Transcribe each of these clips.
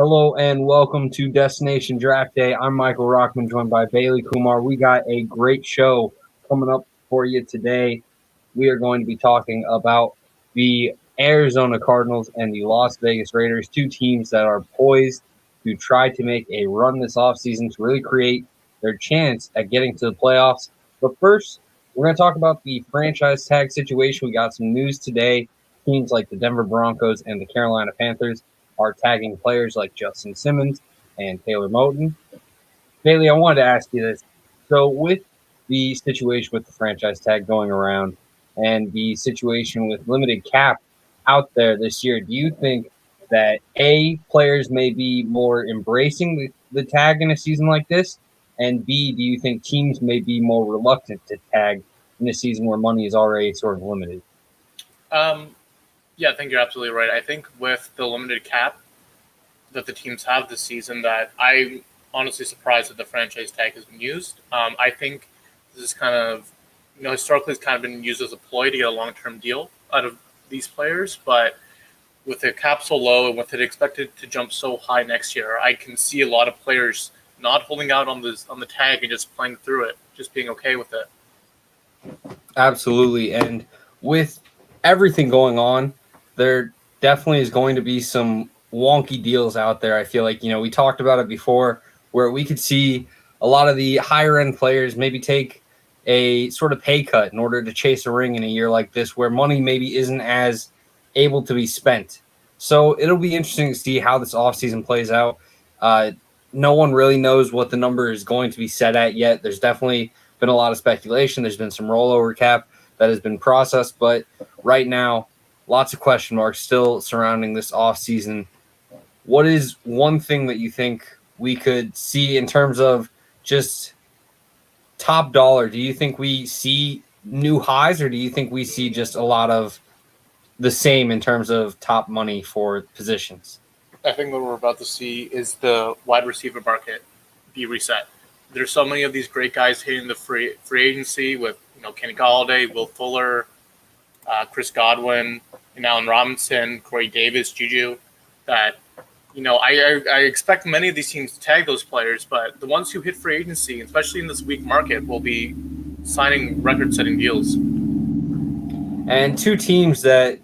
Hello and welcome to Destination Draft Day. I'm Michael Rockman, joined by Bailey Kumar. We got a great show coming up for you today. We are going to be talking about the Arizona Cardinals and the Las Vegas Raiders, two teams that are poised to try to make a run this offseason to really create their chance at getting to the playoffs. But first, we're going to talk about the franchise tag situation. We got some news today. Teams like the Denver Broncos and the Carolina Panthers are tagging players like Justin Simmons and Taylor Moton. Bailey, I wanted to ask you this. So, with the situation with the franchise tag going around and the situation with limited cap out there this year, do you think that A, players may be more embracing the tag in a season like this? And B, do you think teams may be more reluctant to tag in a season where money is already sort of limited? Yeah, I think you're absolutely right. I think with the limited cap that the teams have this season, that I'm honestly surprised that the franchise tag has been used. I think this is kind of, historically it's kind of been used as a ploy to get a long-term deal out of these players, but with the cap so low and with it expected to jump so high next year, I can see a lot of players not holding out on the tag and just playing through it, just being okay with it. Absolutely. And with everything going on, there definitely is going to be some wonky deals out there. I feel like, we talked about it before where we could see a lot of the higher end players maybe take a sort of pay cut in order to chase a ring in a year like this where money maybe isn't as able to be spent. So it'll be interesting to see how this offseason plays out. No one really knows what the number is going to be set at yet. There's definitely been a lot of speculation. There's been some rollover cap that has been processed, but right now, lots of question marks still surrounding this offseason. What is one thing that you think we could see in terms of just top dollar? Do you think we see new highs, or do you think we see just a lot of the same in terms of top money for positions? I think what we're about to see is the wide receiver market be reset. There's so many of these great guys hitting the free agency with Kenny Golladay, Will Fuller, Chris Godwin, and Allen Robinson, Corey Davis, Juju. That I expect many of these teams to tag those players, but the ones who hit free agency, especially in this weak market, will be signing record-setting deals. And two teams that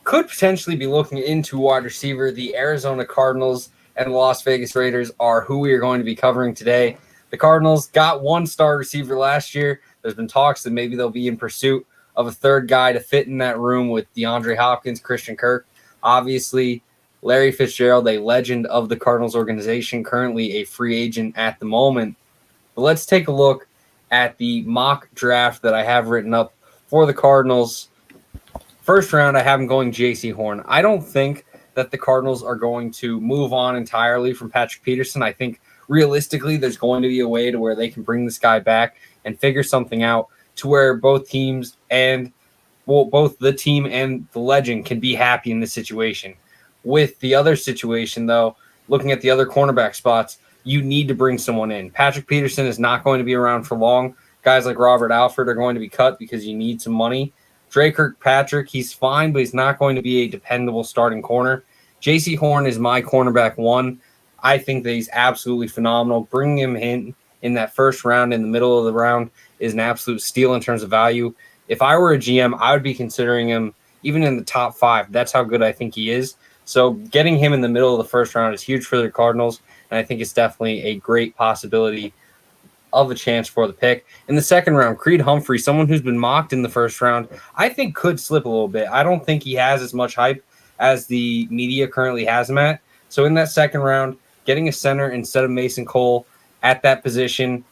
could potentially be looking into wide receiver, the Arizona Cardinals and the Las Vegas Raiders, are who we are going to be covering today. The Cardinals got one star receiver last year. There's been talks that maybe they'll be in pursuit of a third guy to fit in that room with DeAndre Hopkins, Christian Kirk. Obviously, Larry Fitzgerald, a legend of the Cardinals organization, currently a free agent at the moment. But let's take a look at the mock draft that I have written up for the Cardinals. First round, I have him going J.C. Horn. I don't think that the Cardinals are going to move on entirely from Patrick Peterson. I think realistically there's going to be a way to where they can bring this guy back and figure something out to where both teams and both the team and the legend can be happy in this situation. With the other situation, though, looking at the other cornerback spots, you need to bring someone in. Patrick Peterson is not going to be around for long. Guys like Robert Alford are going to be cut because you need some money. Dre Kirkpatrick, he's fine, but he's not going to be a dependable starting corner. J.C. Horn is my cornerback one. I think that he's absolutely phenomenal. Bringing him in that first round, in the middle of the round, is an absolute steal in terms of value. If I were a GM, I would be considering him even in the top 5. That's how good I think he is. So getting him in the middle of the first round is huge for the Cardinals, and I think it's definitely a great possibility of a chance for the pick. In the second round, Creed Humphrey, someone who's been mocked in the first round, I think could slip a little bit. I don't think he has as much hype as the media currently has him at. So in that second round, getting a center instead of Mason Cole at that position,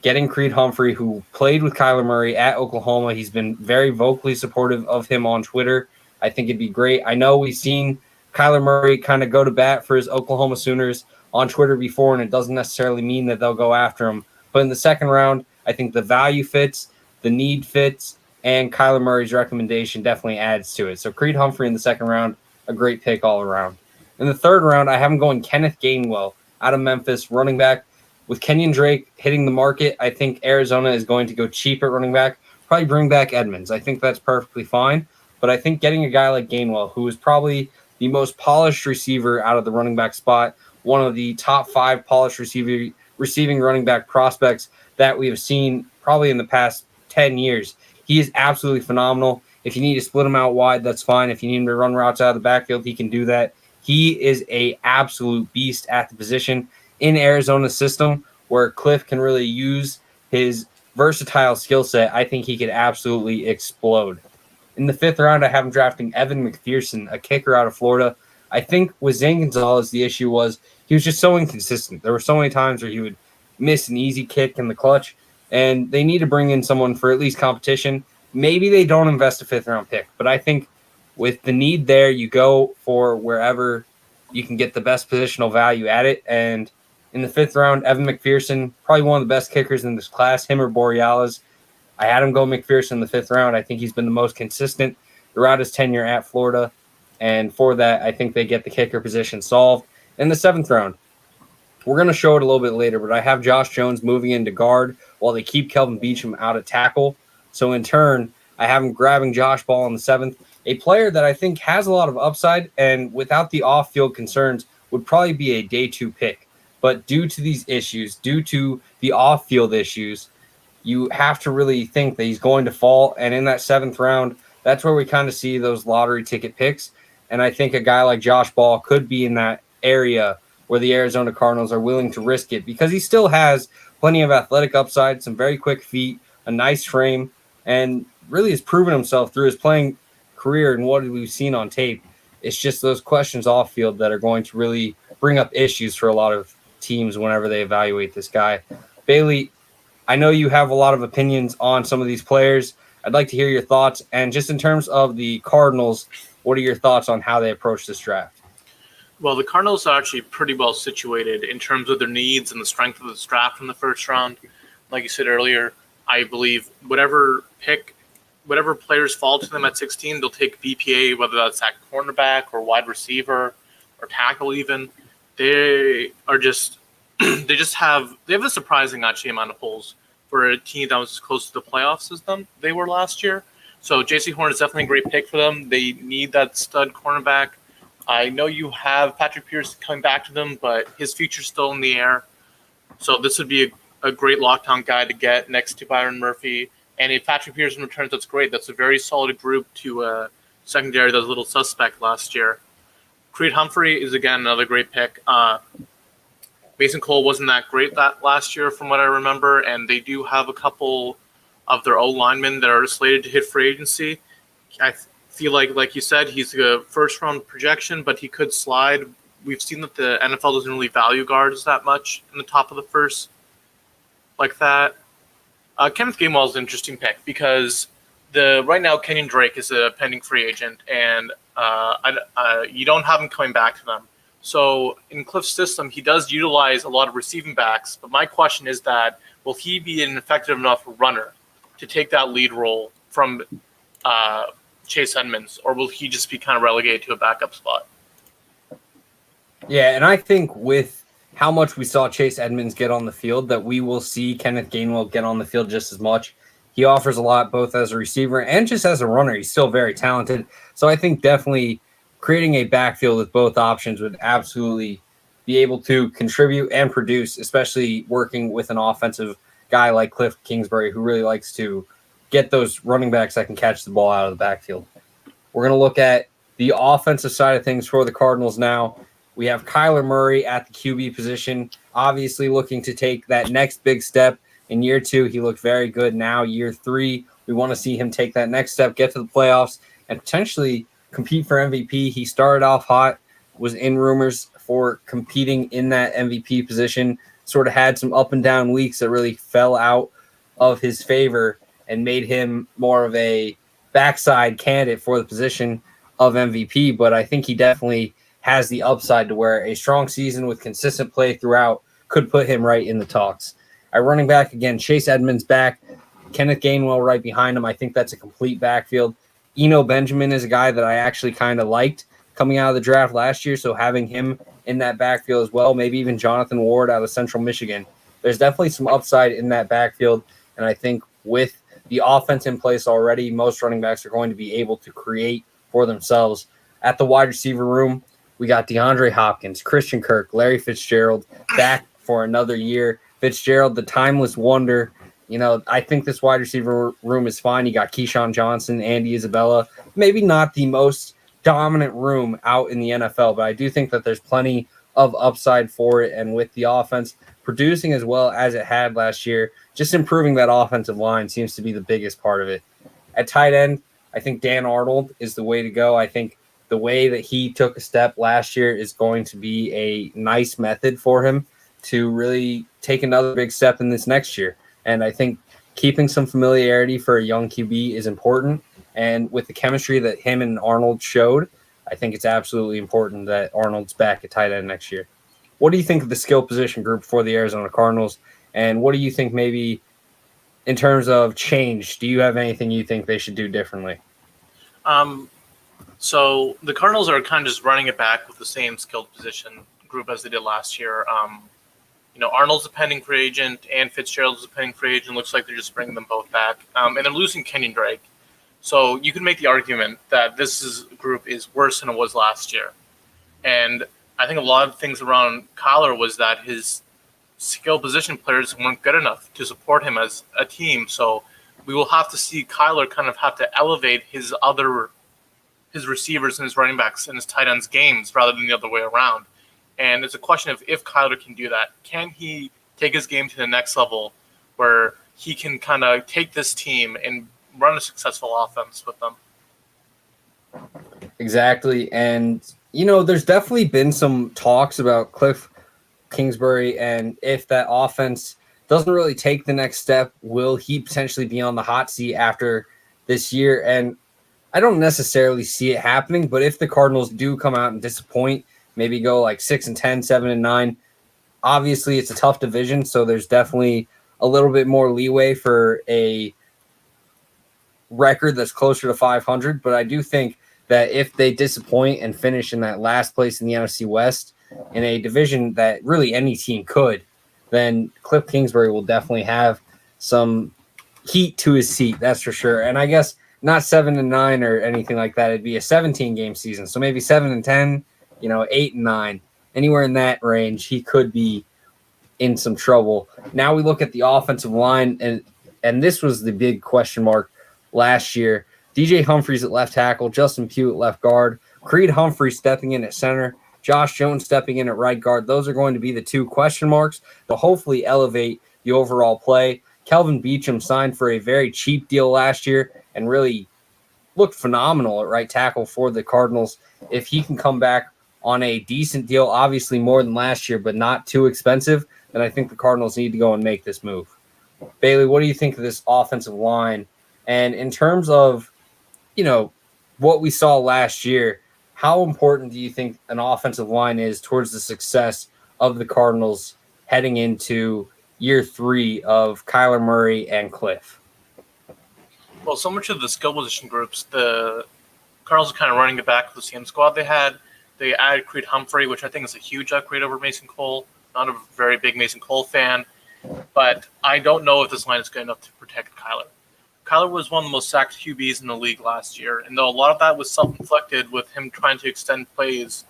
getting Creed Humphrey, who played with Kyler Murray at Oklahoma. He's been very vocally supportive of him on Twitter. I think it'd be great. I know we've seen Kyler Murray kind of go to bat for his Oklahoma Sooners on Twitter before, and it doesn't necessarily mean that they'll go after him. But in the second round, I think the value fits, the need fits, and Kyler Murray's recommendation definitely adds to it. So Creed Humphrey in the second round, a great pick all around. In the third round, I have him going Kenneth Gainwell out of Memphis, running back. With Kenyon Drake hitting the market, I think Arizona is going to go cheap at running back, probably bring back Edmonds. I think that's perfectly fine. But I think getting a guy like Gainwell, who is probably the most polished receiver out of the running back spot, one of the top 5 polished receiving running back prospects that we have seen probably in the past 10 years. He is absolutely phenomenal. If you need to split him out wide, that's fine. If you need him to run routes out of the backfield, he can do that. He is a absolute beast at the position in Arizona's system where Cliff can really use his versatile skill set. I think he could absolutely explode. In the 5th round, I have him drafting Evan McPherson, a kicker out of Florida. I think with Zane Gonzalez, the issue was he was just so inconsistent. There were so many times where he would miss an easy kick in the clutch, and they need to bring in someone for at least competition. Maybe they don't invest a 5th-round pick, but I think with the need there, you go for wherever you can get the best positional value at it. And in the 5th round, Evan McPherson, probably one of the best kickers in this class, him or Borealis. I had him go McPherson in the 5th round. I think he's been the most consistent throughout his tenure at Florida. And for that, I think they get the kicker position solved. In the 7th round, we're going to show it a little bit later, but I have Josh Jones moving into guard while they keep Kelvin Beachum out at tackle. So in turn, I have him grabbing Josh Ball in the 7th, a player that I think has a lot of upside and without the off-field concerns would probably be a day 2 pick. But due to these issues, due to the off-field issues, you have to really think that he's going to fall. And in that 7th round, that's where we kind of see those lottery ticket picks. And I think a guy like Josh Ball could be in that area where the Arizona Cardinals are willing to risk it because he still has plenty of athletic upside, some very quick feet, a nice frame, and really has proven himself through his playing career and what we've seen on tape. It's just those questions off field that are going to really bring up issues for a lot of teams whenever they evaluate this guy. Bailey, I know you have a lot of opinions on some of these players. I'd like to hear your thoughts. And just in terms of the Cardinals, what are your thoughts on how they approach this draft? Well, the Cardinals are actually pretty well situated in terms of their needs and the strength of this draft in the 1st round. Like you said earlier, I believe whatever players fall to them at 16, they'll take BPA, whether that's at cornerback or wide receiver or tackle even. They have a surprising actually amount of holes for a team that was as close to the playoffs as they were last year. So J.C. Horn is definitely a great pick for them. They need that stud cornerback. I know you have Patrick Pierce coming back to them, but his future's still in the air. So this would be a great lockdown guy to get next to Byron Murphy. And if Patrick Pearson returns, that's great. That's a very solid group to a secondary that was a little suspect last year. Creed Humphrey is, again, another great pick. Mason Cole wasn't that great that last year from what I remember, and they do have a couple of their O-linemen that are slated to hit free agency. I feel like you said, he's a first-round projection, but he could slide. We've seen that the NFL doesn't really value guards that much in the top of the first like that. Kenneth Gainwell is an interesting pick because right now Kenyon Drake is a pending free agent, and you don't have him coming back to them. So in Cliff's system, he does utilize a lot of receiving backs, but my question is that will he be an effective enough runner to take that lead role from Chase Edmonds, or will he just be kind of relegated to a backup spot? Yeah, and I think with how much we saw Chase Edmonds get on the field, that we will see Kenneth Gainwell get on the field just as much. He offers a lot both as a receiver and just as a runner. He's still very talented. So I think definitely creating a backfield with both options would absolutely be able to contribute and produce, especially working with an offensive guy like Cliff Kingsbury, who really likes to get those running backs that can catch the ball out of the backfield. We're going to look at the offensive side of things for the Cardinals now. We have Kyler Murray at the QB position, obviously looking to take that next big step. In year 2, he looked very good. Now, year 3, we want to see him take that next step, get to the playoffs, and potentially compete for MVP. He started off hot, was in rumors for competing in that MVP position, sort of had some up and down weeks that really fell out of his favor and made him more of a backside candidate for the position of MVP. But I think he definitely has the upside to where a strong season with consistent play throughout could put him right in the talks. At running back, again, Chase Edmonds back, Kenneth Gainwell right behind him. I think that's a complete backfield. Eno Benjamin is a guy that I actually kind of liked coming out of the draft last year, so having him in that backfield as well, maybe even Jonathan Ward out of Central Michigan. There's definitely some upside in that backfield, and I think with the offense in place already, most running backs are going to be able to create for themselves at the wide receiver room, we got DeAndre Hopkins, Christian Kirk, Larry Fitzgerald back for another year. Fitzgerald, the timeless wonder. I think this wide receiver room is fine. You got Keyshawn Johnson, Andy Isabella. Maybe not the most dominant room out in the NFL, but I do think that there's plenty of upside for it. And with the offense producing as well as it had last year, just improving that offensive line seems to be the biggest part of it. At tight end, I think Dan Arnold is the way to go. I think the way that he took a step last year is going to be a nice method for him to really take another big step in this next year. And I think keeping some familiarity for a young QB is important. And with the chemistry that him and Arnold showed, I think it's absolutely important that Arnold's back at tight end next year. What do you think of the skill position group for the Arizona Cardinals? And what do you think maybe in terms of change? Do you have anything you think they should do differently? So the Cardinals are kind of just running it back with the same skilled position group as they did last year. Arnold's a pending free agent and Fitzgerald's a pending free agent. Looks like they're just bringing them both back. And they're losing Kenyon Drake. So you can make the argument that this group is worse than it was last year. And I think a lot of things around Kyler was that his skill position players weren't good enough to support him as a team. So we will have to see Kyler kind of have to elevate his receivers and his running backs and his tight ends games rather than the other way around. And it's a question of if Kyler can do that. Can he take his game to the next level where he can kind of take this team and run a successful offense with them? Exactly. And, there's definitely been some talks about Cliff Kingsbury, and if that offense doesn't really take the next step, will he potentially be on the hot seat after this year? And I don't necessarily see it happening, but if the Cardinals do come out and disappoint, maybe go like 6-10, 7-9, obviously it's a tough division, so there's definitely a little bit more leeway for a record that's closer to 500. But I do think that if they disappoint and finish in that last place in the NFC West in a division that really any team could, then Cliff Kingsbury will definitely have some heat to his seat, that's for sure. And I guess not 7-9 or anything like that. It'd be a 17-game season, so maybe 7-10, 8-9, anywhere in that range. He could be in some trouble. Now we look at the offensive line, and this was the big question mark last year. DJ Humphries at left tackle, Justin Pugh at left guard, Creed Humphrey stepping in at center, Josh Jones stepping in at right guard. Those are going to be the two question marks to hopefully elevate the overall play. Kelvin Beachum signed for a very cheap deal last year and really looked phenomenal at right tackle for the Cardinals. If he can come back on a decent deal, obviously more than last year, but not too expensive, then I think the Cardinals need to go and make this move. Bailey, what do you think of this offensive line? And in terms of, what we saw last year, how important do you think an offensive line is towards the success of the Cardinals heading into year 3 of Kyler Murray and Cliff? Well, so much of the skill position groups, the Cardinals are kind of running it back with the same squad they had. They added Creed Humphrey, which I think is a huge upgrade over Mason Cole. Not a very big Mason Cole fan, but I don't know if this line is good enough to protect Kyler. Kyler was one of the most sacked QBs in the league last year, and though a lot of that was self-inflicted with him trying to extend plays,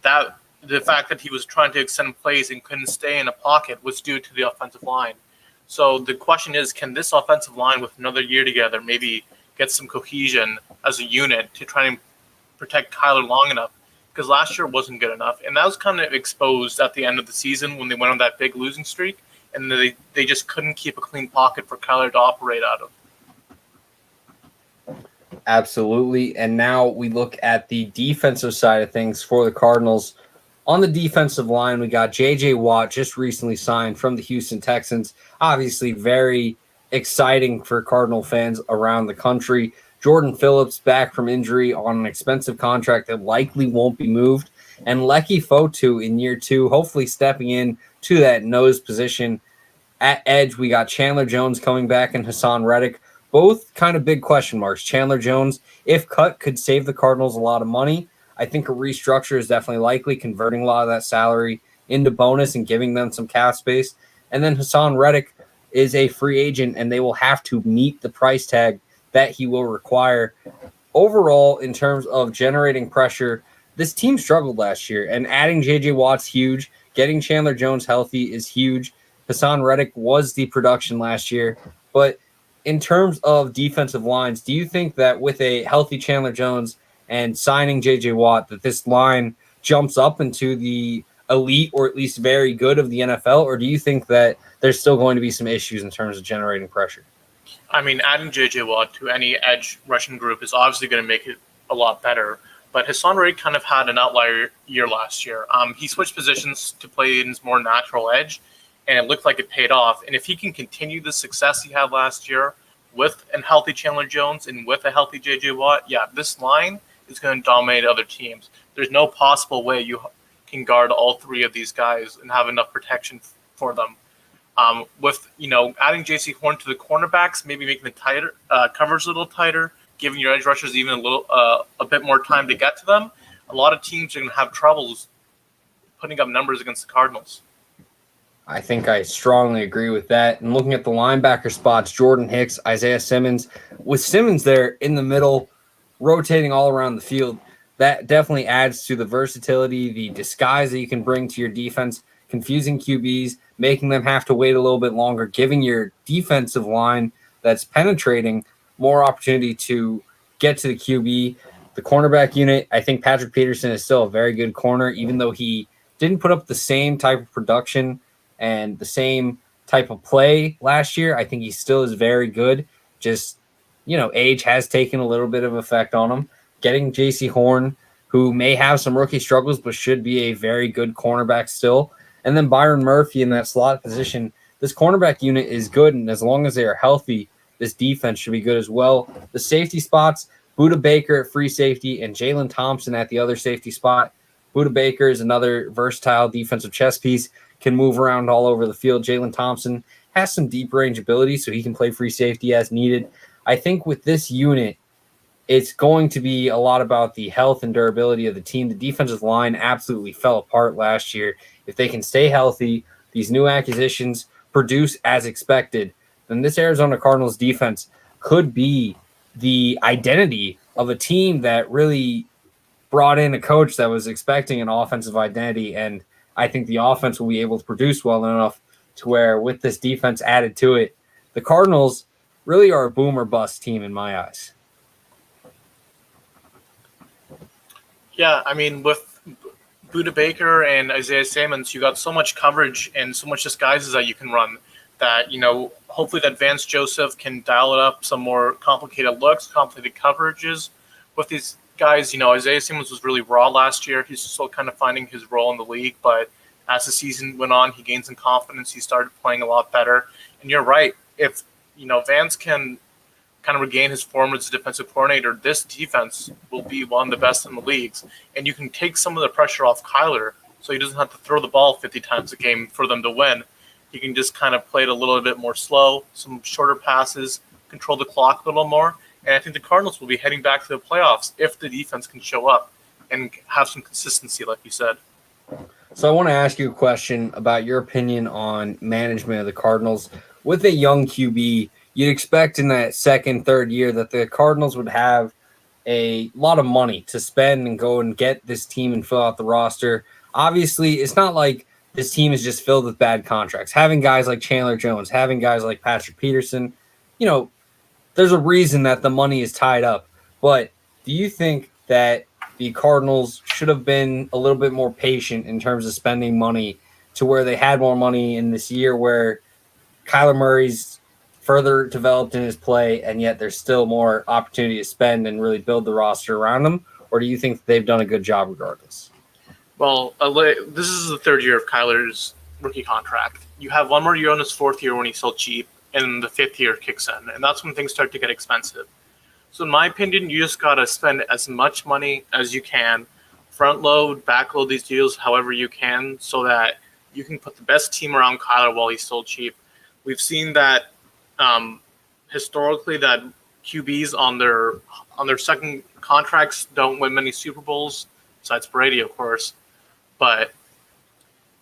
that the fact that he was trying to extend plays and couldn't stay in a pocket was due to the offensive line. So the question is, can this offensive line with another year together maybe get some cohesion as a unit to try and protect Kyler long enough? Because last year wasn't good enough, and that was kind of exposed at the end of the season when they went on that big losing streak, and they just couldn't keep a clean pocket for Kyler to operate out of. Absolutely. And now we look at the defensive side of things for the Cardinals. On the defensive line, we got J.J. Watt, just recently signed from the Houston Texans. Obviously, very exciting for Cardinal fans around the country. Jordan Phillips back from injury on an expensive contract that likely won't be moved. And Leki Fotu in year 2, hopefully stepping in to that nose position. At edge, we got Chandler Jones coming back and Hassan Reddick. Both kind of big question marks. Chandler Jones, if cut, could save the Cardinals a lot of money. I think a restructure is definitely likely, converting a lot of that salary into bonus and giving them some cap space. And then Hassan Reddick is a free agent, and they will have to meet the price tag that he will require. overall, in terms of generating pressure, this team struggled last year, and adding J.J. Watt's huge. Getting Chandler Jones healthy is huge. Hassan Reddick was the production last year, but in terms of defensive lines, do you think that with a healthy Chandler Jones and signing J.J. Watt, that this line jumps up into the elite or at least very good of the NFL, or do you think that there's still going to be some issues in terms of generating pressure? I mean, adding J.J. Watt to any edge rushing group is obviously going to make it a lot better. But Hassan Reddick kind of had an outlier year last year. He switched positions to play in his more natural edge, and it looked like it paid off. And if he can continue the success he had last year with a healthy Chandler Jones and with a healthy J.J. Watt, yeah, this line is going to dominate other teams. There's no possible way you can guard all three of these guys and have enough protection for them. With adding J.C. Horn to the cornerbacks, maybe making the tighter coverage a little tighter, giving your edge rushers even a bit more time to get to them, a lot of teams are going to have troubles putting up numbers against the Cardinals. I think I strongly agree with that. And looking at the linebacker spots, Jordan Hicks, Isaiah Simmons, with Simmons there in the middle, rotating all around the field, that definitely adds to the versatility, the disguise that you can bring to your defense, confusing QBs, making them have to wait a little bit longer, giving your defensive line that's penetrating more opportunity to get to the QB. The cornerback unit, I think Patrick Peterson is still a very good corner, even though he didn't put up the same type of production and the same type of play last year. I think he still is very good. Just, age has taken a little bit of effect on him. Getting J.C. Horn, who may have some rookie struggles, but should be a very good cornerback still. And then Byron Murphy in that slot position. This cornerback unit is good, and as long as they are healthy, this defense should be good as well. The safety spots, Budda Baker at free safety and Jalen Thompson at the other safety spot. Budda Baker is another versatile defensive chess piece, can move around all over the field. Jalen Thompson has some deep range ability, so he can play free safety as needed. I think with this unit, it's going to be a lot about the health and durability of the team. The defensive line absolutely fell apart last year. If they can stay healthy, these new acquisitions produce as expected, then this Arizona Cardinals defense could be the identity of a team that really brought in a coach that was expecting an offensive identity. And I think the offense will be able to produce well enough to where with this defense added to it, the Cardinals really are a boom or bust team in my eyes. Yeah, I mean, with Budda Baker and Isaiah Simmons, you got so much coverage and so much disguises that you can run that, hopefully that Vance Joseph can dial it up, some more complicated looks, complicated coverages. With these guys, Isaiah Simmons was really raw last year. He's still kind of finding his role in the league, but as the season went on, he gained some confidence. He started playing a lot better. And you're right. If, Vance can kind of regain his form as a defensive coordinator, this defense will be one of the best in the leagues. And you can take some of the pressure off Kyler so he doesn't have to throw the ball 50 times a game for them to win. He can just kind of play it a little bit more slow, some shorter passes, control the clock a little more. And I think the Cardinals will be heading back to the playoffs if the defense can show up and have some consistency, like you said. So I want to ask you a question about your opinion on management of the Cardinals. With a young QB, you'd expect in that second, third year that the Cardinals would have a lot of money to spend and go and get this team and fill out the roster. Obviously, it's not like this team is just filled with bad contracts. Having guys like Chandler Jones, having guys like Patrick Peterson, there's a reason that the money is tied up. But do you think that the Cardinals should have been a little bit more patient in terms of spending money to where they had more money in this year where Kyler Murray's further developed in his play, and yet there's still more opportunity to spend and really build the roster around him? Or do you think they've done a good job regardless? Well, this is the third year of Kyler's rookie contract. You have one more year on his fourth year when he's still cheap, and the fifth year kicks in, and that's when things start to get expensive. So in my opinion, you just got to spend as much money as you can, front load, back load these deals however you can so that you can put the best team around Kyler while he's still cheap. We've seen that historically that QBs on their second contracts don't win many Super Bowls, besides Brady, of course. But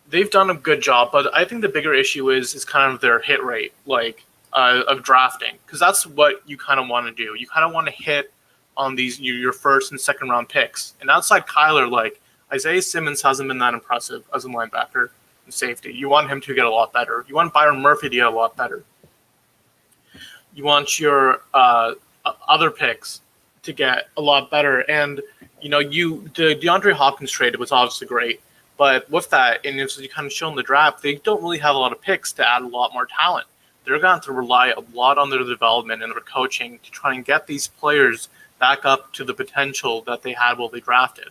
they've done a good job. But I think the bigger issue is kind of their hit rate, of drafting, because that's what you kind of want to do. You kind of want to hit on these your first and second round picks. And outside Kyler, like Isaiah Simmons hasn't been that impressive as a linebacker and safety. You want him to get a lot better. You want Byron Murphy to get a lot better. You want your other picks to get a lot better. And the DeAndre Hopkins trade was obviously great, but with that, and as you kind of show in the draft, they don't really have a lot of picks to add a lot more talent. They're going to have to rely a lot on their development and their coaching to try and get these players back up to the potential that they had while they drafted.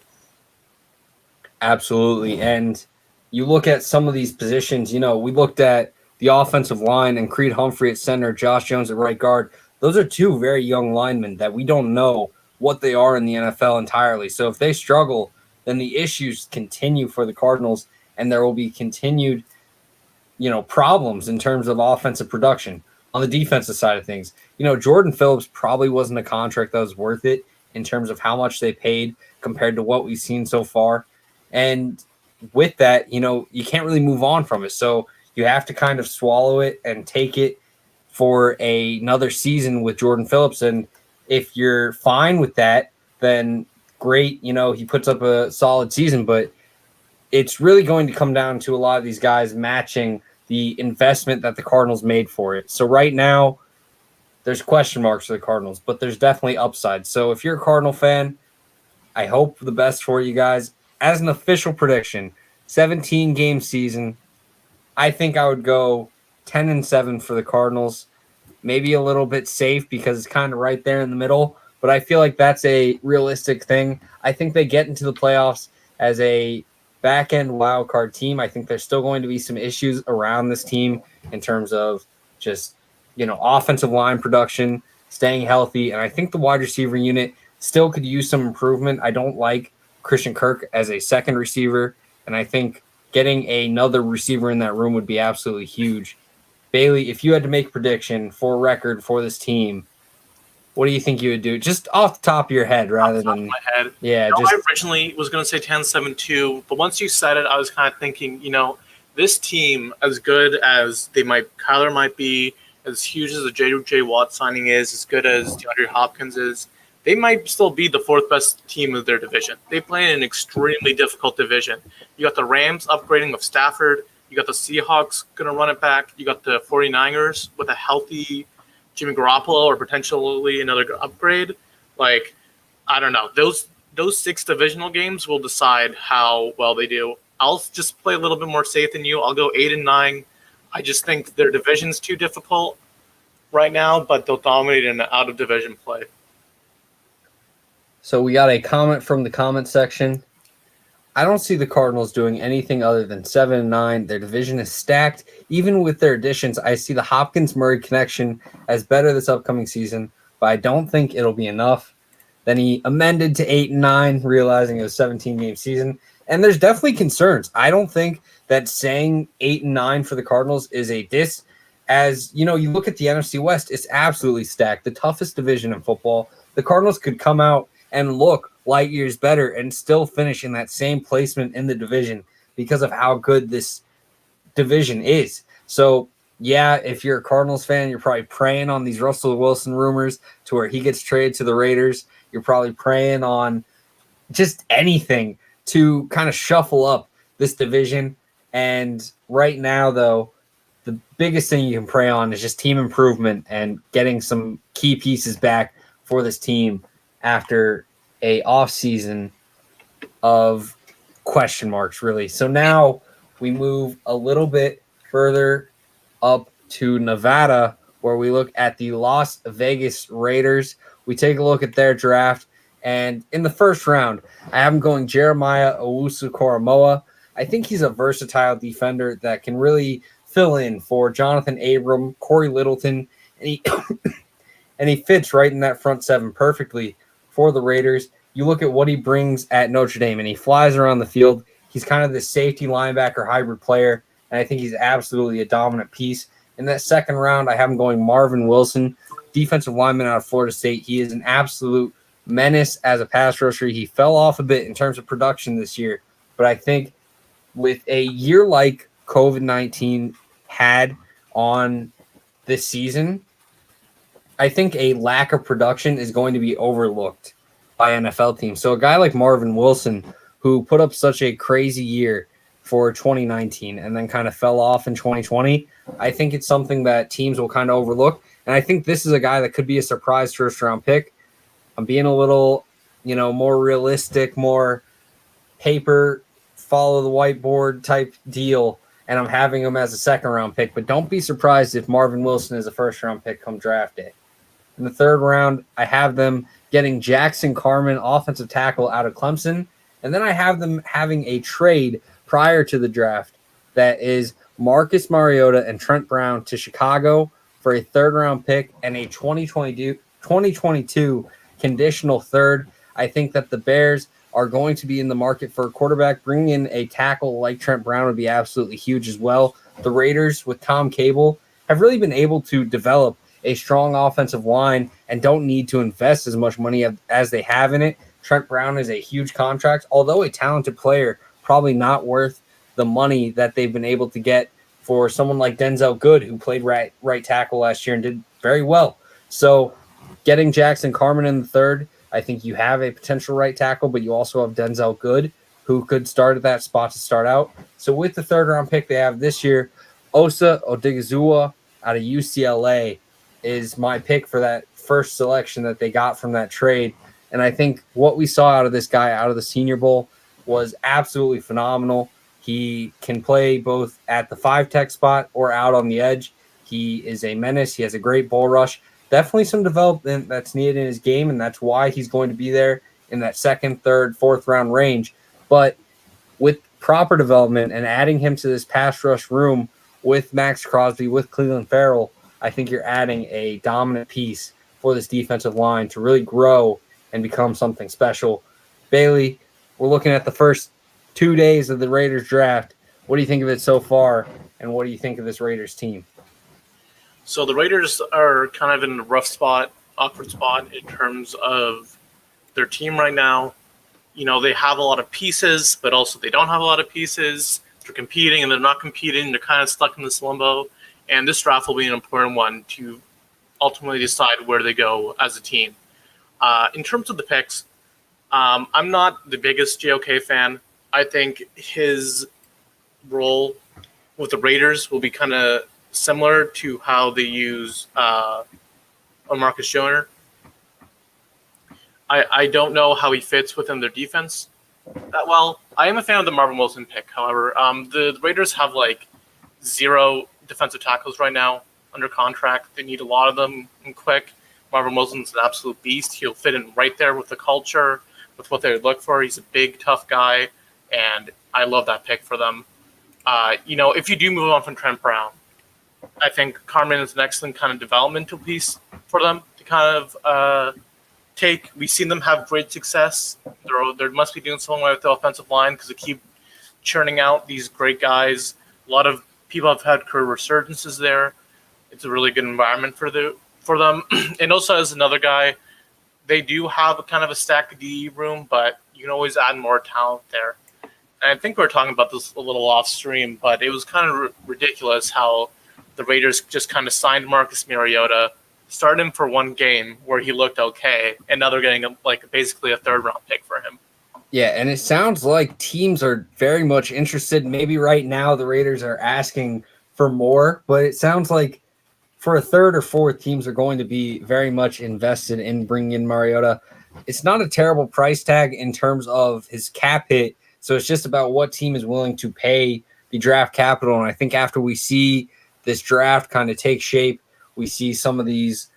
Absolutely. And you look at some of these positions, we looked at the offensive line and Creed Humphrey at center, Josh Jones at right guard. Those are two very young linemen that we don't know what they are in the NFL entirely. So if they struggle, then the issues continue for the Cardinals, and there will be continued, problems in terms of offensive production. On the defensive side of things, Jordan Phillips probably wasn't a contract that was worth it in terms of how much they paid compared to what we've seen so far. And with that, you can't really move on from it. So you have to kind of swallow it and take it for another season with Jordan Phillips. And if you're fine with that, then great. He puts up a solid season, but it's really going to come down to a lot of these guys matching the investment that the Cardinals made for it. So right now, there's question marks for the Cardinals, but there's definitely upside. So if you're a Cardinal fan, I hope the best for you guys. As an official prediction, 17-game season, I think I would go 10-7 for the Cardinals. Maybe a little bit safe because it's kind of right there in the middle, but I feel like that's a realistic thing. I think they get into the playoffs as a back-end wild card team. I think there's still going to be some issues around this team in terms of just, offensive line production, staying healthy, and I think the wide receiver unit still could use some improvement. I don't like Christian Kirk as a second receiver, and I think getting another receiver in that room would be absolutely huge. Bailey, if you had to make a prediction for record for this team, what do you think you would do? Just off the top of your head rather than my head. Yeah, I originally was going to say 10-7 too, but once you said it, I was kind of thinking, this team, as good as Kyler might be, as huge as the J.J. Watt signing is, as good as DeAndre Hopkins is, they might still be the fourth best team of their division. They play in an extremely difficult division. You got the Rams upgrading with Stafford. You got the Seahawks going to run it back. You got the 49ers with a healthy Jimmy Garoppolo or potentially another upgrade. Like, I don't know. Those 6 divisional games will decide how well they do. I'll just play a little bit more safe than you. I'll go 8-9. I just think their division's too difficult right now, but they'll dominate in out of division play. So we got a comment from the comment section. I don't see the Cardinals doing anything other than 7-9. Their division is stacked. Even with their additions, I see the Hopkins-Murray connection as better this upcoming season, but I don't think it'll be enough. Then he amended to 8-9, realizing it was a 17-game season. And there's definitely concerns. I don't think that saying 8-9 for the Cardinals is a diss. As you look at the NFC West, it's absolutely stacked. The toughest division in football. The Cardinals could come out and look light years better and still finish in that same placement in the division because of how good this division is. So, yeah, if you're a Cardinals fan, you're probably preying on these Russell Wilson rumors to where he gets traded to the Raiders. You're probably preying on just anything to kind of shuffle up this division. And right now, though, the biggest thing you can prey on is just team improvement and getting some key pieces back for this team after a offseason of question marks, really. So now we move a little bit further up to Nevada, where we look at the Las Vegas Raiders. We take a look at their draft, and in the first round, I have them going Jeremiah Owusu-Koramoah. I think he's a versatile defender that can really fill in for Jonathan Abram, Corey Littleton, and he and he fits right in that front seven perfectly for the Raiders. You look at what he brings at Notre Dame, and he flies around the field. He's kind of this safety linebacker hybrid player, and I think he's absolutely a dominant piece. In that second round, I have him going Marvin Wilson, defensive lineman out of Florida State. He is an absolute menace as a pass rusher. He fell off a bit in terms of production this year, but I think with a year like COVID-19 had on this season, I think a lack of production is going to be overlooked by NFL teams. So a guy like Marvin Wilson, who put up such a crazy year for 2019 and then kind of fell off in 2020, I think it's something that teams will kind of overlook. And I think this is a guy that could be a surprise first-round pick. I'm being a little, more realistic, more paper, follow the whiteboard type deal, and I'm having him as a second-round pick. But don't be surprised if Marvin Wilson is a first-round pick come draft day. In the third round, I have them getting Jackson Carman, offensive tackle out of Clemson. And then I have them having a trade prior to the draft that is Marcus Mariota and Trent Brown to Chicago for a third-round pick and a 2022 conditional third. I think that the Bears are going to be in the market for a quarterback. Bringing in a tackle like Trent Brown would be absolutely huge as well. The Raiders with Tom Cable have really been able to develop a strong offensive line and don't need to invest as much money as they have in it. Trent Brown is a huge contract, although a talented player, probably not worth the money that they've been able to get for someone like Denzel Good, who played right tackle last year and did very well. So getting Jackson Carman in the third, I think you have a potential right tackle, but you also have Denzel Good, who could start at that spot to start out. So with the third-round pick they have this year, Osa Odigizua out of UCLA is my pick for that first selection that they got from that trade. And I think what we saw out of this guy out of the Senior Bowl was absolutely phenomenal. He can play both at the 5-tech spot or out on the edge. He is a menace. He has a great bull rush. Definitely some development that's needed in his game, and that's why he's going to be there in that second, third, fourth round range. But with proper development and adding him to this pass rush room with Max Crosby, with Cleveland Farrell, I think you're adding a dominant piece for this defensive line to really grow and become something special. Bailey, we're looking at the first 2 days of the Raiders draft. What do you think of it so far, and what do you think of this Raiders team? So the Raiders are kind of in a rough spot, awkward spot in terms of their team right now. They have a lot of pieces, but also they don't have a lot of pieces. They're competing and they're not competing. They're kind of stuck in this limbo. And this draft will be an important one to ultimately decide where they go as a team. In terms of the picks, I'm not the biggest JOK fan. I think his role with the Raiders will be kind of similar to how they use Marcus Joyner. I don't know how he fits within their defense that well. I am a fan of the Marvin Wilson pick, however. The Raiders have like 0 defensive tackles right now under contract. They need a lot of them and quick. Marvin Wilson's an absolute beast. He'll fit in right there with the culture, with what they look for. He's a big, tough guy, and I love that pick for them. If you do move on from Trent Brown, I think Carman is an excellent kind of developmental piece for them to kind of take. We've seen them have great success. They must be doing something with the offensive line because they keep churning out these great guys. A lot of people have had career resurgences there. It's a really good environment for them. And also as another guy, they do have a kind of a stack of DE room, but you can always add more talent there. And I think we were talking about this a little off stream, but it was kind of ridiculous how the Raiders just kind of signed Marcus Mariota, started him for one game where he looked okay, and now they're getting basically a third-round pick for him. Yeah, and it sounds like teams are very much interested. Maybe right now the Raiders are asking for more, but it sounds like for a third or fourth, teams are going to be very much invested in bringing in Mariota. It's not a terrible price tag in terms of his cap hit, so it's just about what team is willing to pay the draft capital. And I think after we see this draft kind of take shape, we see some of these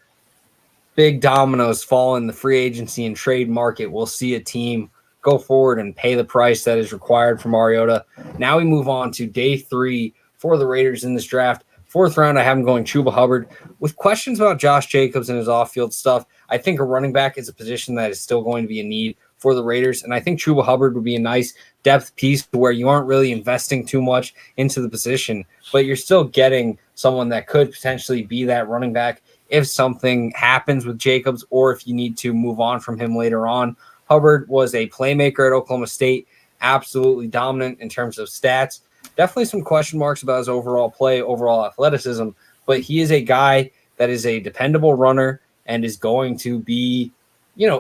big dominoes fall in the free agency and trade market, we'll see a team go forward and pay the price that is required for Mariota. Now we move on to day 3 for the Raiders in this draft. 4th round, I have him going Chuba Hubbard. With questions about Josh Jacobs and his off-field stuff, I think a running back is a position that is still going to be a need for the Raiders, and I think Chuba Hubbard would be a nice depth piece where you aren't really investing too much into the position, but you're still getting someone that could potentially be that running back if something happens with Jacobs or if you need to move on from him later on. Hubbard was a playmaker at Oklahoma State, absolutely dominant in terms of stats. Definitely some question marks about his overall play, overall athleticism, but he is a guy that is a dependable runner. and is going to be,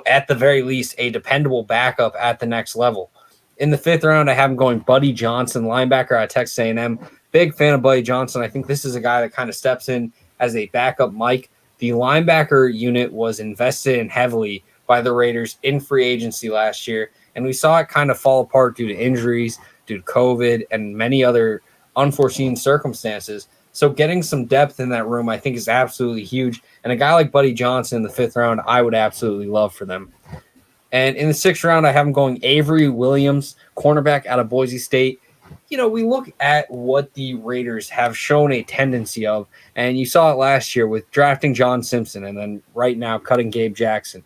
at the very least, a dependable backup at the next level. In the 5th round, I have him going Buddy Johnson, linebacker out of Texas A&M. Big fan of Buddy Johnson. I think this is a guy that kind of steps in as a backup Mike. The linebacker unit was invested in heavily by the Raiders in free agency last year, and we saw it kind of fall apart due to injuries, due to COVID, and many other unforeseen circumstances. So getting some depth in that room, I think, is absolutely huge. And a guy like Buddy Johnson in the 5th round, I would absolutely love for them. And in the 6th round, I have him going Avery Williams, cornerback out of Boise State. We look at what the Raiders have shown a tendency of, and you saw it last year with drafting John Simpson and then right now cutting Gabe Jackson.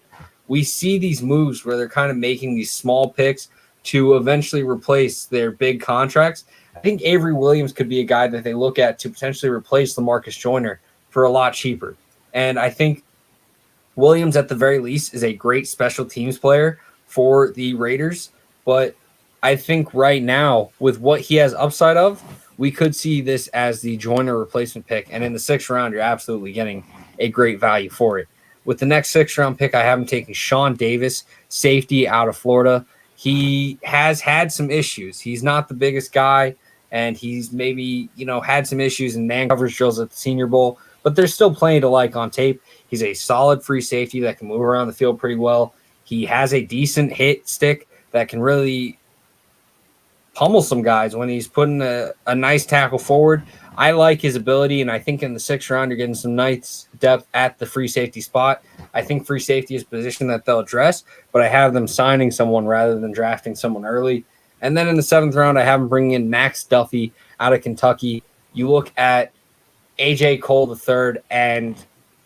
We see these moves where they're kind of making these small picks to eventually replace their big contracts. I think Avery Williams could be a guy that they look at to potentially replace LaMarcus Joyner for a lot cheaper. And I think Williams, at the very least, is a great special teams player for the Raiders. But I think right now, with what he has upside of, we could see this as the Joyner replacement pick. And in the 6th round, you're absolutely getting a great value for it. With the next 6th round pick, I have him taking Sean Davis, safety out of Florida. He has had some issues. He's not the biggest guy, and he's maybe, had some issues in man coverage drills at the Senior Bowl, but there's still plenty to like on tape. He's a solid free safety that can move around the field pretty well. He has a decent hit stick that can really pummel some guys when he's putting a nice tackle forward. I like his ability, and I think in the 6th round, you're getting some nice depth at the free safety spot. I think free safety is a position that they'll address, but I have them signing someone rather than drafting someone early. And then in the 7th round, I have them bringing in Max Duffy out of Kentucky. You look at A.J. Cole III, and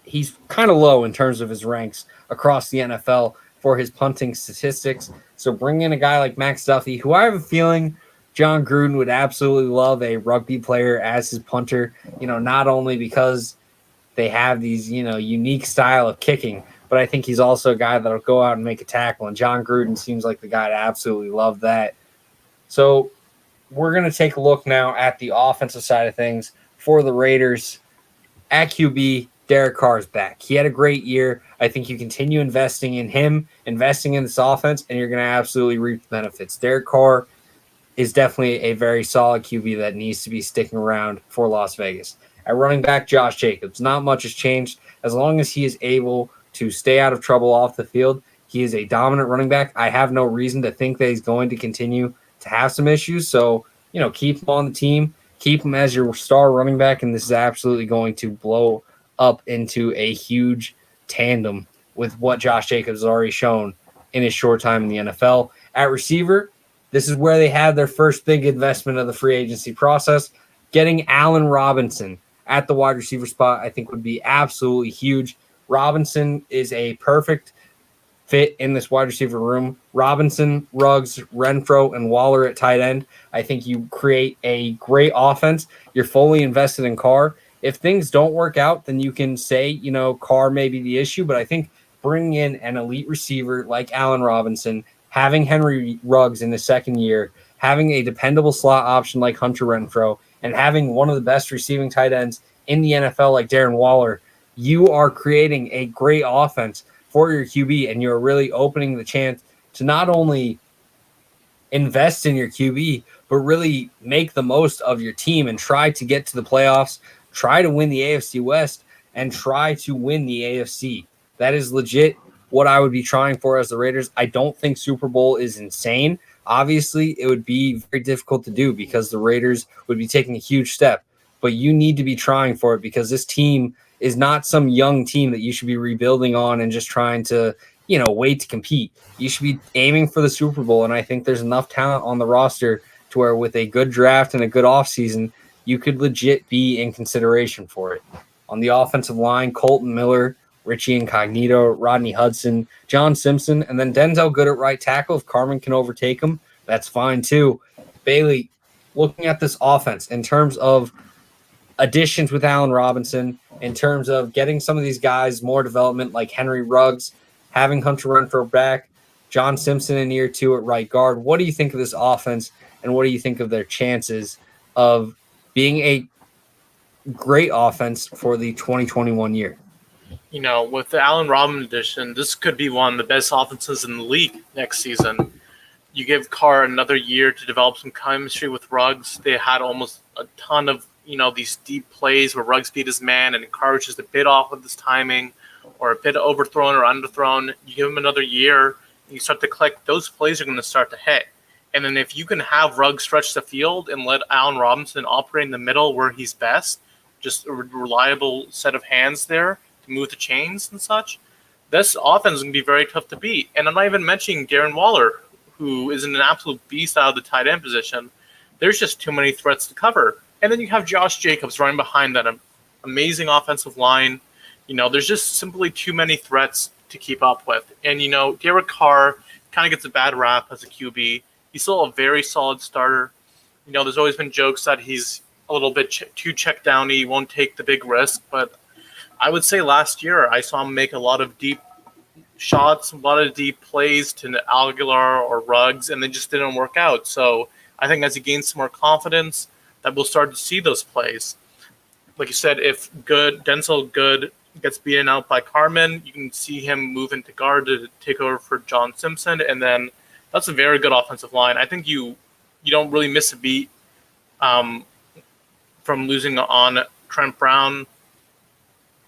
he's kind of low in terms of his ranks across the NFL for his punting statistics. So bring in a guy like Max Duffy, who I have a feeling John Gruden would absolutely love a rugby player as his punter, not only because they have these, unique style of kicking, but I think he's also a guy that'll go out and make a tackle. And John Gruden seems like the guy to absolutely love that. So we're going to take a look now at the offensive side of things for the Raiders. At QB, Derek Carr is back. He had a great year. I think you continue investing in him, investing in this offense, and you're going to absolutely reap the benefits. Derek Carr is definitely a very solid QB that needs to be sticking around for Las Vegas. At running back, Josh Jacobs. Not much has changed. As long as he is able to stay out of trouble off the field, he is a dominant running back. I have no reason to think that he's going to continue to have some issues. So, keep him on the team. Keep him as your star running back, and this is absolutely going to blow up into a huge tandem with what Josh Jacobs has already shown in his short time in the NFL. At receiver, this is where they had their first big investment of the free agency process. Getting Allen Robinson at the wide receiver spot, I think, would be absolutely huge. Robinson is a perfect fit in this wide receiver room. Robinson, Ruggs, Renfro, and Waller at tight end. I think you create a great offense. You're fully invested in Carr. If things don't work out, then you can say, Carr may be the issue, but I think bringing in an elite receiver like Allen Robinson, having Henry Ruggs in the second year, having a dependable slot option like Hunter Renfro, and having one of the best receiving tight ends in the NFL like Darren Waller, you are creating a great offense for your QB, and you're really opening the chance to not only invest in your QB, but really make the most of your team and try to get to the playoffs, try to win the AFC West, and try to win the AFC. That is legit what I would be trying for as the Raiders. I don't think Super Bowl is insane. Obviously, it would be very difficult to do because the Raiders would be taking a huge step. But you need to be trying for it because this team is not some young team that you should be rebuilding on and just trying to, wait to compete. You should be aiming for the Super Bowl, and I think there's enough talent on the roster to where with a good draft and a good offseason, you could legit be in consideration for it. On the offensive line, Colton Miller, Richie Incognito, Rodney Hudson, John Simpson, and then Denzel Good at right tackle. If Carmen can overtake him, that's fine too. Bailey, looking at this offense in terms of additions with Allen Robinson, in terms of getting some of these guys more development like Henry Ruggs, having Hunter Renfro back, John Simpson in year 2 at right guard. What do you think of this offense, and what do you think of their chances of being a great offense for the 2021 year? with the Allen Robinson addition, this could be one of the best offenses in the league next season. You give Carr another year to develop some chemistry with Ruggs. They had almost a ton of, these deep plays where Ruggs beat his man and Carr was just a bit off with his timing or a bit overthrown or underthrown. You give him another year, and you start to click. Those plays are going to start to hit. And then if you can have Ruggs stretch the field and let Allen Robinson operate in the middle where he's best, just a reliable set of hands there to move the chains and such, this offense is going to be very tough to beat. And I'm not even mentioning Darren Waller, who is an absolute beast out of the tight end position. There's just too many threats to cover. And then you have Josh Jacobs running behind that amazing offensive line. There's just simply too many threats to keep up with. And, Derek Carr kind of gets a bad rap as a QB. He's still a very solid starter. There's always been jokes that he's a little bit too check downy. He won't take the big risk. But I would say last year I saw him make a lot of deep shots, a lot of deep plays to Aguilar or Ruggs, and they just didn't work out. So I think as he gains some more confidence, that we'll start to see those plays. Like you said, if Denzel Good gets beaten out by Carmen, you can see him move into guard to take over for John Simpson, and then that's a very good offensive line. I think you don't really miss a beat from losing on Trent Brown.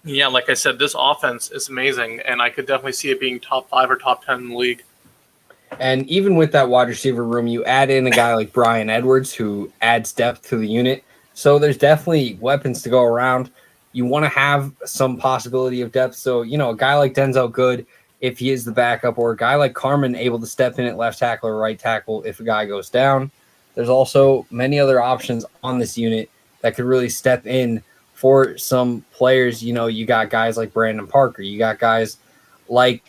Yeah, like I said, this offense is amazing, and I could definitely see it being top 5 or top 10 in the league. And even with that wide receiver room, you add in a guy like Brian Edwards who adds depth to the unit. So there's definitely weapons to go around. You want to have some possibility of depth. So, a guy like Denzel Good, if he is the backup, or a guy like Carmen able to step in at left tackle or right tackle if a guy goes down. There's also many other options on this unit that could really step in for some players. You got guys like Brandon Parker. You got guys like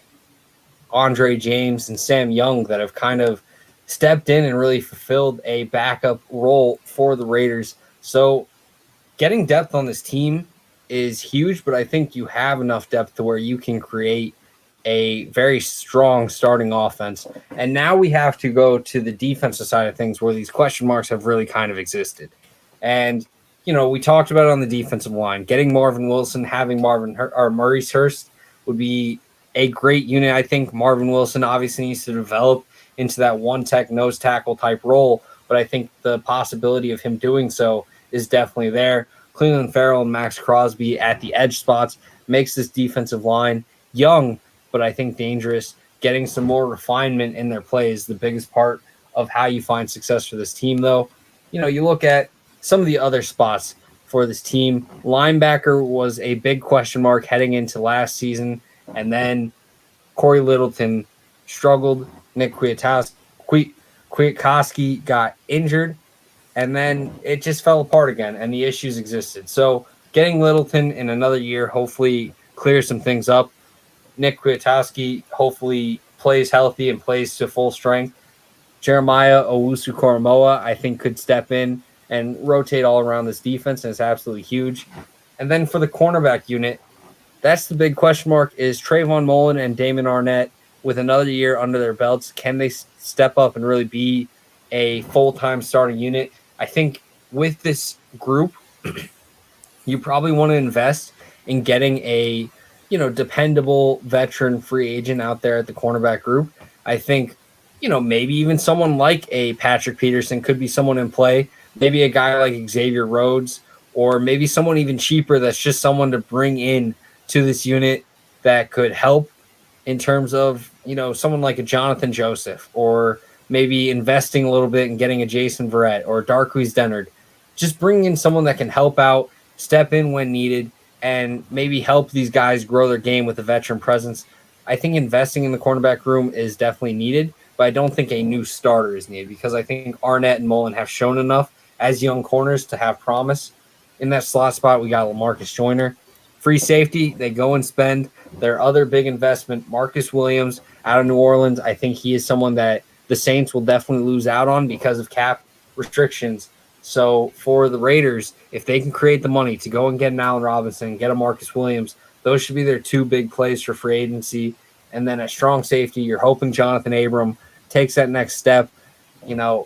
Andre James and Sam Young that have kind of stepped in and really fulfilled a backup role for the Raiders. So getting depth on this team is huge, but I think you have enough depth to where you can create a very strong starting offense. And now we have to go to the defensive side of things where these question marks have really kind of existed. And we talked about it on the defensive line. Getting Marvin Wilson, having Maurice Hurst would be a great unit. I think Marvin Wilson obviously needs to develop into that one-tech nose tackle type role, but I think the possibility of him doing so is definitely there. Cleveland Farrell and Max Crosby at the edge spots makes this defensive line young, but I think dangerous. Getting some more refinement in their play is the biggest part of how you find success for this team, though. You look at some of the other spots for this team. Linebacker was a big question mark heading into last season, and then Corey Littleton struggled. Nick Kwiatkowski got injured, and then it just fell apart again, and the issues existed. So getting Littleton in another year hopefully clears some things up. Nick Kwiatkowski hopefully plays healthy and plays to full strength. Jeremiah Owusu-Koramoah, I think, could step in and rotate all around this defense, and it's absolutely huge. And then for the cornerback unit, that's the big question mark, is Trayvon Mullen and Damon Arnett with another year under their belts. Can they step up and really be a full-time starting unit? I think with this group, you probably want to invest in getting a dependable veteran free agent out there at the cornerback group. I think, maybe even someone like a Patrick Peterson could be someone in play. Maybe a guy like Xavier Rhodes, or maybe someone even cheaper that's just someone to bring in to this unit that could help in terms of, someone like a Jonathan Joseph, or maybe investing a little bit and getting a Jason Verrett or Darqueze Dennard. Just bring in someone that can help out, step in when needed, and maybe help these guys grow their game with a veteran presence. I think investing in the cornerback room is definitely needed, but I don't think a new starter is needed, because I think Arnett and Mullen have shown enough as young corners to have promise. In that slot spot, we got LaMarcus Joyner. Free safety, they go and spend their other big investment, Marcus Williams out of New Orleans. I think he is someone that the Saints will definitely lose out on because of cap restrictions. So for the Raiders, if they can create the money to go and get an Allen Robinson, get a Marcus Williams, those should be their two big plays for free agency. And then at strong safety, you're hoping Jonathan Abram takes that next step.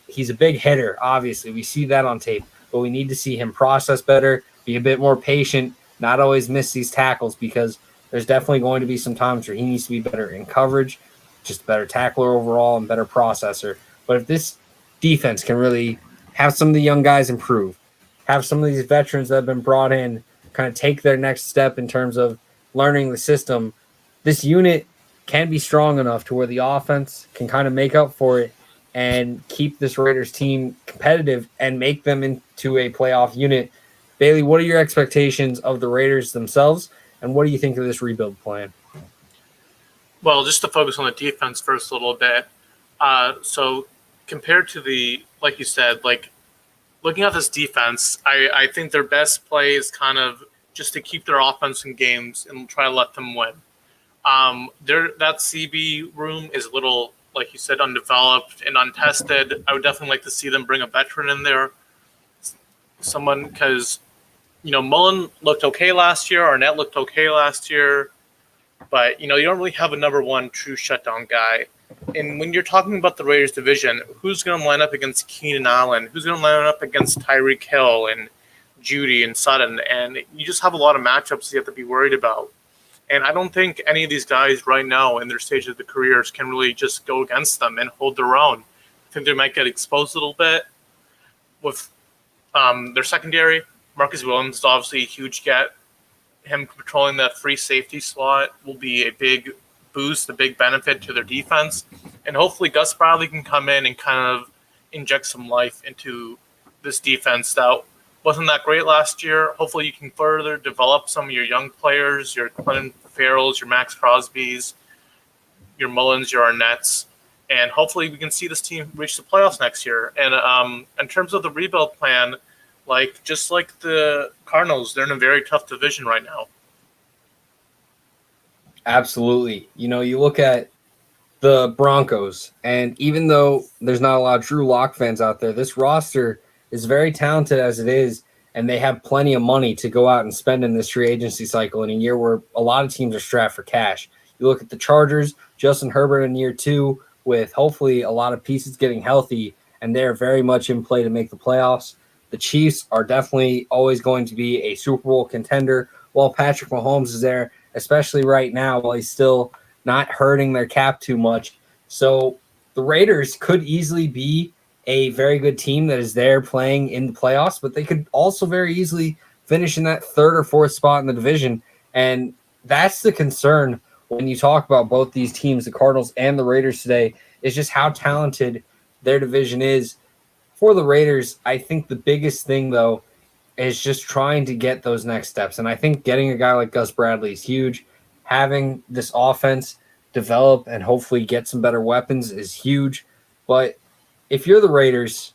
He's a big hitter, obviously. We see that on tape, but we need to see him process better, be a bit more patient, not always miss these tackles, because There's definitely going to be some times where he needs to be better in coverage, just a better tackler overall and better processor. But if this defense can really have some of the young guys improve, have some of these veterans that have been brought in kind of take their next step in terms of learning the system, this unit can be strong enough to where the offense can kind of make up for it and keep this Raiders team competitive and make them into a playoff unit. Bailey, what are your expectations of the Raiders themselves, and what do you think of this rebuild plan? Well, just to focus on the defense first a little bit. So compared to the, like you said, like looking at this defense, I think their best play is kind of just to keep their offense in games and try to let them win. That CB room is a little, like you said, undeveloped and untested. I would definitely like to see them bring a veteran in there, someone, because Mullen looked okay last year, Arnett looked okay last year, but you don't really have a number one true shutdown guy. And when you're talking about the Raiders division, who's going to line up against Keenan Allen? Who's going to line up against Tyreek Hill and Judy and Sutton? And you just have a lot of matchups you have to be worried about. And I don't think any of these guys right now in their stage of their careers can really just go against them and hold their own. I think they might get exposed a little bit with their secondary. Marcus Williams is obviously a huge get. Him patrolling that free safety slot will be a big boost, a big benefit to their defense. And hopefully Gus Bradley can come in and kind of inject some life into this defense that wasn't that great last year. Hopefully you can further develop some of your young players, your Clinton Farrells, your Max Crosbys, your Mullins, your Arnett's, and hopefully we can see this team reach the playoffs next year. And in terms of the rebuild plan, just like the Cardinals, they're in a very tough division right now. Absolutely. You look at the Broncos, and even though there's not a lot of Drew Lock fans out there, this roster is very talented as it is, and they have plenty of money to go out and spend in this free agency cycle in a year where a lot of teams are strapped for cash. You look at the Chargers, Justin Herbert in year 2, with hopefully a lot of pieces getting healthy, and they're very much in play to make the playoffs. The Chiefs are definitely always going to be a Super Bowl contender while Patrick Mahomes is there, especially right now while he's still not hurting their cap too much. So the Raiders could easily be a very good team that is there playing in the playoffs, but they could also very easily finish in that 3rd or 4th spot in the division. And that's the concern when you talk about both these teams, the Cardinals and the Raiders today, is just how talented their division is. For the Raiders, I think the biggest thing, though, is just trying to get those next steps. And I think getting a guy like Gus Bradley is huge. Having this offense develop and hopefully get some better weapons is huge. But if you're the Raiders,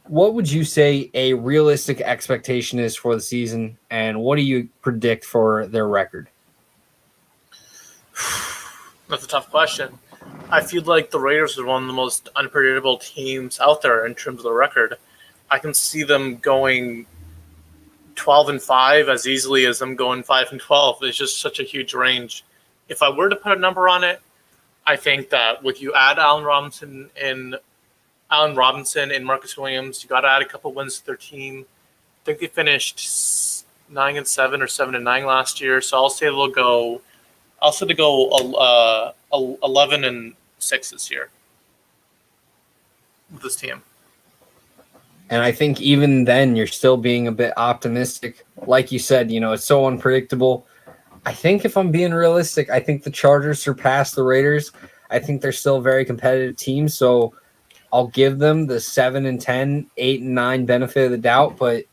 what would you say a realistic expectation is for the season, and what do you predict for their record? That's a tough question. I feel like the Raiders are one of the most unpredictable teams out there in terms of the record. I can see them going 12-5 as easily as them going 5-12. It's just such a huge range. If I were to put a number on it, I think that with you add Allen Robinson and Marcus Williams, you got to add a couple wins to their team. I think they finished 9-7 or 7-9 last year, so I'll say they'll go 11-6 this year with this team. And I think even then you're still being a bit optimistic. Like you said, it's so unpredictable. I think if I'm being realistic, I think the Chargers surpass the Raiders. I think they're still a very competitive team, so I'll give them the 7-10, 8-9 benefit of the doubt, but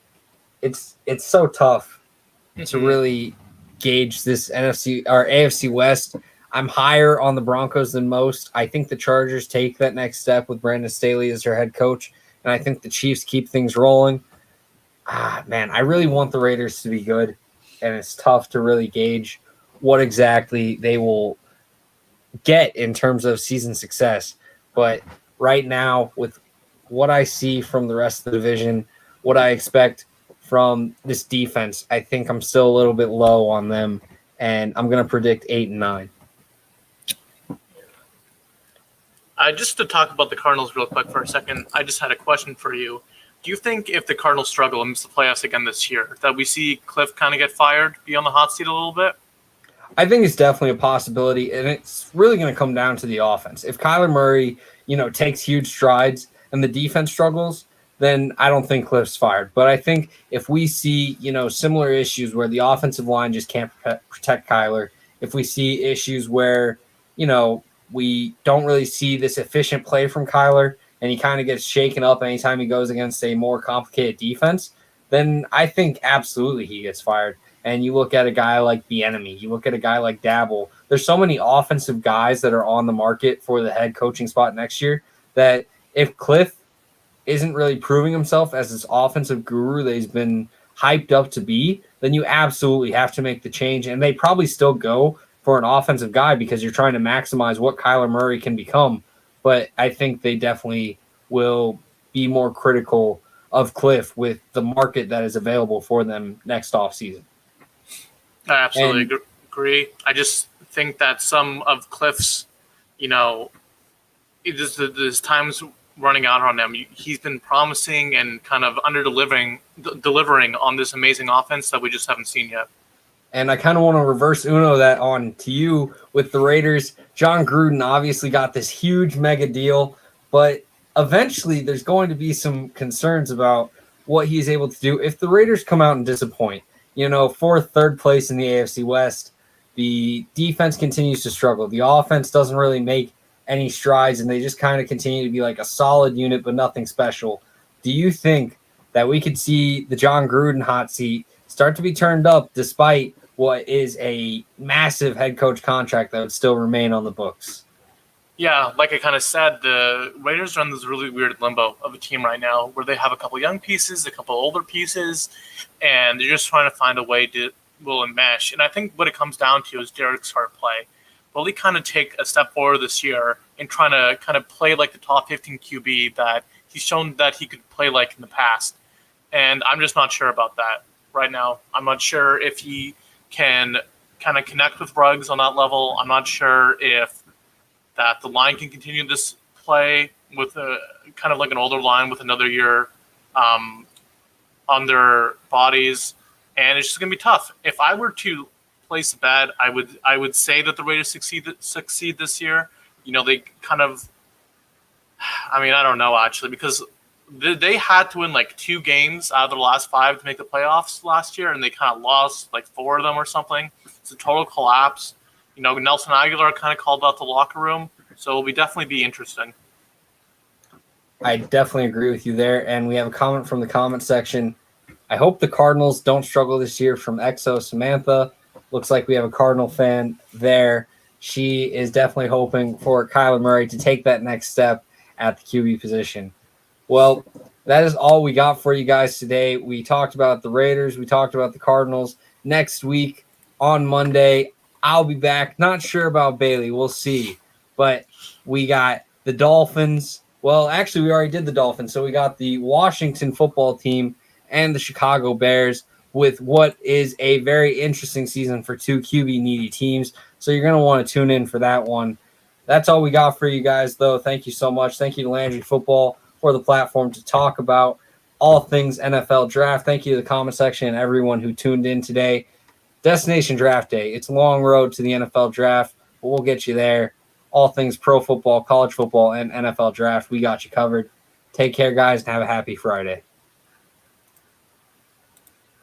it's so tough to really gauge this NFC or AFC West. I'm higher on the Broncos than most. I think the Chargers take that next step with Brandon Staley as their head coach, and I think the Chiefs keep things rolling. Man, I really want the Raiders to be good, and it's tough to really gauge what exactly they will get in terms of season success. But right now, with what I see from the rest of the division, what I expect from this defense, I think I'm still a little bit low on them, and I'm going to predict 8-9. Just to talk about the Cardinals real quick for a second, I just had a question for you. Do you think if the Cardinals struggle and miss the playoffs again this year, that we see Cliff kind of get fired, be on the hot seat a little bit? I think it's definitely a possibility, and it's really going to come down to the offense. If Kyler Murray, takes huge strides and the defense struggles, then I don't think Cliff's fired. But I think if we see, similar issues where the offensive line just can't protect Kyler, if we see issues where, we don't really see this efficient play from Kyler and he kind of gets shaken up anytime he goes against a more complicated defense, then I think absolutely he gets fired. And you look at a guy like Bieniemy, you look at a guy like Dabble. There's so many offensive guys that are on the market for the head coaching spot next year that if Cliff isn't really proving himself as this offensive guru that he's been hyped up to be, then you absolutely have to make the change. And they probably still go for an offensive guy because you're trying to maximize what Kyler Murray can become. But I think they definitely will be more critical of Cliff with the market that is available for them next offseason. I absolutely agree. I just think that some of Cliff's, there's times running out on him. He's been promising and kind of delivering on this amazing offense that we just haven't seen yet. And I kind of want to reverse Uno that on to you with the Raiders. John Gruden obviously got this huge mega deal, but eventually there's going to be some concerns about what he's able to do. If the Raiders come out and disappoint, fourth, third place in the AFC West, the defense continues to struggle. The offense doesn't really make any strides, and they just kind of continue to be like a solid unit, but nothing special. Do you think that we could see the John Gruden hot seat start to be turned up despite what is a massive head coach contract that would still remain on the books? Yeah, like I kind of said, the Raiders are in this really weird limbo of a team right now where they have a couple young pieces, a couple older pieces, and they're just trying to find a way to will mesh. And I think what it comes down to is Derek's hard play. Will he kind of take a step forward this year and trying to kind of play like the top 15 QB that he's shown that he could play like in the past? And I'm just not sure about that right now. I'm not sure if he can kind of connect with Ruggs on that level. I'm not sure if that the line can continue this play with a kind of like an older line with another year on their bodies. And it's just going to be tough. If I were to place a bet, I would say that the Raiders succeed this year. They kind of, I don't know actually, because they had to win like 2 games out of their last 5 to make the playoffs last year, and they kind of lost like 4 of them or something. It's a total collapse. Nelson Aguilar kind of called out the locker room, so it'll definitely be interesting. I definitely agree with you there, and we have a comment from the comment section. I hope the Cardinals don't struggle this year from Exo Samantha. Looks like we have a Cardinal fan there. She is definitely hoping for Kyler Murray to take that next step at the QB position. Well, that is all we got for you guys today. We talked about the Raiders. We talked about the Cardinals. Next week on Monday, I'll be back. Not sure about Bailey. We'll see. But we got the Dolphins. Well, actually, we already did the Dolphins. So we got the Washington football team and the Chicago Bears with what is a very interesting season for 2 QB-needy teams. So you're going to want to tune in for that one. That's all we got for you guys, though. Thank you so much. Thank you to Landry Football for the platform to talk about all things NFL draft. Thank you to the comment section and everyone who tuned in today. Destination Draft Day. It's a long road to the NFL draft, but we'll get you there. All things pro football, college football, and NFL draft. We got you covered. Take care, guys, and have a happy Friday.